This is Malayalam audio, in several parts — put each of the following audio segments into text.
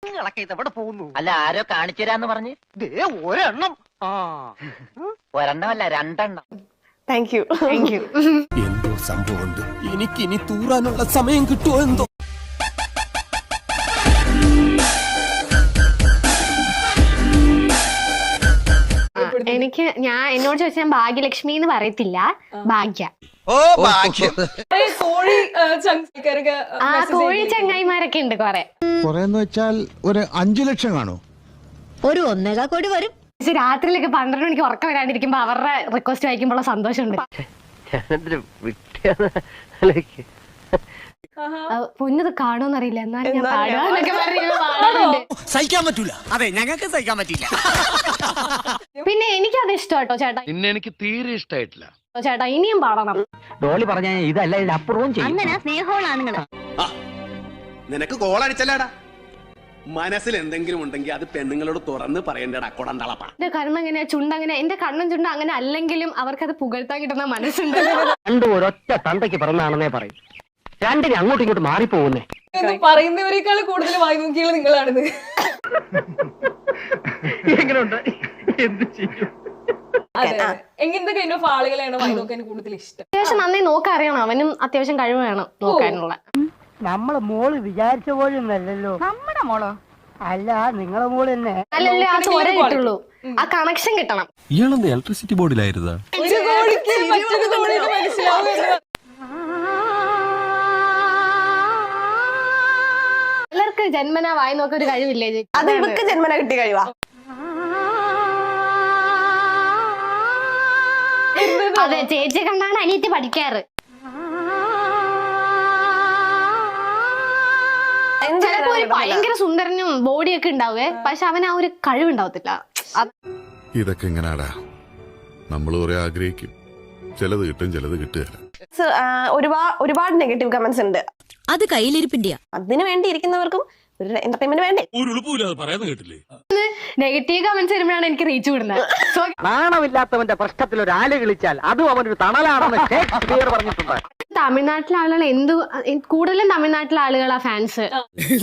എവിടെ പോകുന്നു? അല്ല ആരോ കാണിച്ചു തരാന്ന് പറഞ്ഞ് ഒരെണ്ണം. ഒരെണ്ണമല്ല രണ്ടെണ്ണം. Thank you. എന്തോ സംഭവമുണ്ട്. എനിക്കിനി തൂറാനുള്ള സമയം കിട്ടുമോ എന്തോ. എനിക്ക് എന്നോട് ചോദിച്ചാൽ ഞാൻ ഭാഗ്യലക്ഷ്മി എന്ന് പറയത്തില്ല, ഭാഗ്യ. കോഴി ചങ്ങായിമാരൊക്കെ ഉണ്ട് കൊറേ. വെച്ചാൽ ഒരു 5 ലക്ഷം കാണോ? ഒരു 1.25 കോടി വരും. രാത്രിയിലൊക്കെ 12 മണിക്ക് ഉറക്കം വരാണ്ടിരിക്കുമ്പോ അവരുടെ റിക്വസ്റ്റ് വായിക്കുമ്പോൾ സന്തോഷമുണ്ട്. പൊന്നത് കാണുമെന്നറിയില്ല, എന്നാലും ഞാൻ പാടാന്നൊക്കെ പാടാറുണ്ട്. സഹിക്കാൻ പറ്റൂല. അതെ, ഞങ്ങൾക്ക് സഹിക്കാൻ പറ്റില്ല. പിന്നെ എനിക്കത് ഇഷ്ടം ചേട്ടാ. പിന്നെ എനിക്ക് തീരെ ഇഷ്ടമായിട്ടില്ല ചേട്ടാ, ഇനിയും പാടണം. ഡോളി പറഞ്ഞ ഇതല്ല ഇതിനപ്പുറവും ചെയ്യും. അങ്ങനെ സ്നേഹമുള്ളാണുങ്ങള്. നിനക്ക് കോളടിച്ചല്ലേടാ. മനസ്സിൽ എന്തെങ്കിലും ഉണ്ടെങ്കിൽ അത് പെണ്ണുങ്ങളോട് തുറന്ന് പറയണ്ടടാ. കൊടന്തളപ്പ എന്റെ കണ്ണെങ്ങനെ ചുണ്ടങ്ങനെ, എന്റെ കണ്ണും ചുണ്ടും അങ്ങനെ അല്ലെങ്കിലും അവർക്കത് പുകഴ്ത്താൻ കിട്ടുന്ന മനസ്സുണ്ട്. രണ്ടും ഒരൊറ്റ തന്തയ്ക്ക് പിറന്നാണെന്നേ പറയും. രണ്ടിനും അങ്ങോട്ടും ഇങ്ങോട്ട് മാറിപ്പോകുന്നേ. പറയുന്നവരെക്കാൾ കൂടുതൽ വായി നോക്കിയാൽ നിങ്ങളാണിത്. എങ്ങനെയുണ്ട്? എന്ത് ചെയ്യും? എങ്ങനത്തെ കൈൻഡ് ഓഫ് ആളുകളെയാണ് വായി നോക്കാൻ കൂടുതൽ ഇഷ്ടം? അത്യാവശ്യം നന്നായി നോക്കാൻ അറിയണം, അവനും അത്യാവശ്യം കഴിവ് വേണം നോക്കാനുള്ള. നമ്മളെ മോള് വിചാരിച്ച പോലെയൊന്നല്ലോ. നമ്മുടെ മോളോ? അല്ല, നിങ്ങളെ മോള് തന്നെ. അല്ലല്ലേ, ആ ചോര കിട്ടുള്ളൂ, ആ കണക്ഷൻ കിട്ടണം. ഇയാളെന്താ ഇലക്ട്രിസിറ്റി ബോർഡിലായിരുന്നാ? ഒരു കോടിക്ക് മറ്റൊരു കോടിക്ക് മനസ്സിലാവും. എല്ലാവർക്കും ജന്മനാ വായി നോക്കാൻ ഒരു കഴിവില്ലേ? അത് ഇവക്ക് ജന്മന കിട്ടിയ കഴിവാ. അതെ, ചേച്ചി കണ്ടാണ് അനിയത്തി പഠിക്കാറ്. ചിലപ്പോ ഒരു ഭയങ്കര സുന്ദരനും ബോഡിയൊക്കെ ഉണ്ടാവേ, പക്ഷെ അവൻ ആ ഒരു കഴിവുണ്ടാവത്തില്ല. ഇതൊക്കെ എങ്ങനാടാ? നമ്മൾ കുറെ ആഗ്രഹിക്കും, ചിലത് കിട്ടും, ചിലത് കിട്ടുകയില്ല. ഒരുപാട് നെഗറ്റീവ് കമന്റ്സ് ഉണ്ട്. അത് കയ്യിലിരിപ്പിന്റെയാ. അതിനു വേണ്ടി ഇരിക്കുന്നവർക്കും ഒരു എന്റർടൈൻമെന്റ് വേണ്ടേ? നെഗറ്റീവ് കമന്റ്സ് വരുമ്പോഴാണ് എനിക്ക് റീച്ച് വിടുന്നത്. നാണമില്ലാത്തവന്റെ പ്രശ്നത്തിൽ ഒരു ആല് കളിച്ചാൽ അതും അവനൊരു തണലാണെന്ന് ഷേക്സ്പിയർ പറഞ്ഞിട്ടുണ്ട്. തമിഴ്നാട്ടിലെ ആളുകൾ കൂടുതലും തമിഴ്നാട്ടിലെ ആളുകളാ ഫാൻസ്.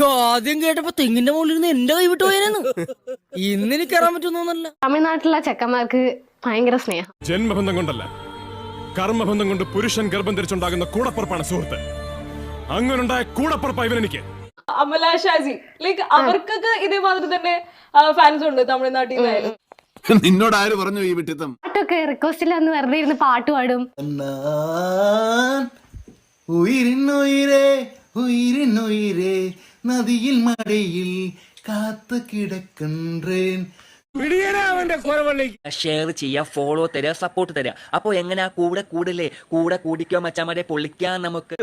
ആദ്യം കേട്ടപ്പോ തെങ്ങിന്റെ മുകളിൽ നിന്ന് എന്റെ കൈ വിട്ടു പോയായിരുന്നു. ഇന്ന് കയറാൻ പറ്റുന്നല്ല. തമിഴ്നാട്ടിലെ ചെക്കന്മാർക്ക് ഭയങ്കര സ്നേഹം. ജന്മബന്ധം കൊണ്ടല്ല, കർമ്മബന്ധം കൊണ്ട് പുരുഷൻ ഗർഭം ധരിച്ചുണ്ടാകുന്ന കൂടപ്പുറപ്പാണ് സുഹൃത്ത്. അങ്ങനുണ്ടായ കൂടപ്പുറപ്പാ ഇവനെനിക്ക്. അമല ഷാജി, ലൈക്ക് അവർക്കൊക്കെ ഇതേമാതിരി തന്നെ ഫാൻസ് ഉണ്ട് തമിഴ്നാട്ടിൽ നിന്നായാലും. നിന്നോട് ആര് പറഞ്ഞു ഈ വിട്ടിത്തം? പാട്ടൊക്കെ റിക്വസ്റ്റിൽ വന്ന് വെറുതെ ഇരുന്ന് പാട്ട് പാടും. നദിയിൽ മഴയിൽ കാത്തു കിടക്കണ്ടേൻ. ഷെയർ ചെയ്യുക, ഫോളോ തരിക, സപ്പോർട്ട് തരിക. അപ്പൊ എങ്ങനെയാ കൂടെ കൂടല്ലേ? കൂടെ കൂടിക്കോ മച്ചാമാരെ, പൊളിക്കാൻ നമുക്ക്.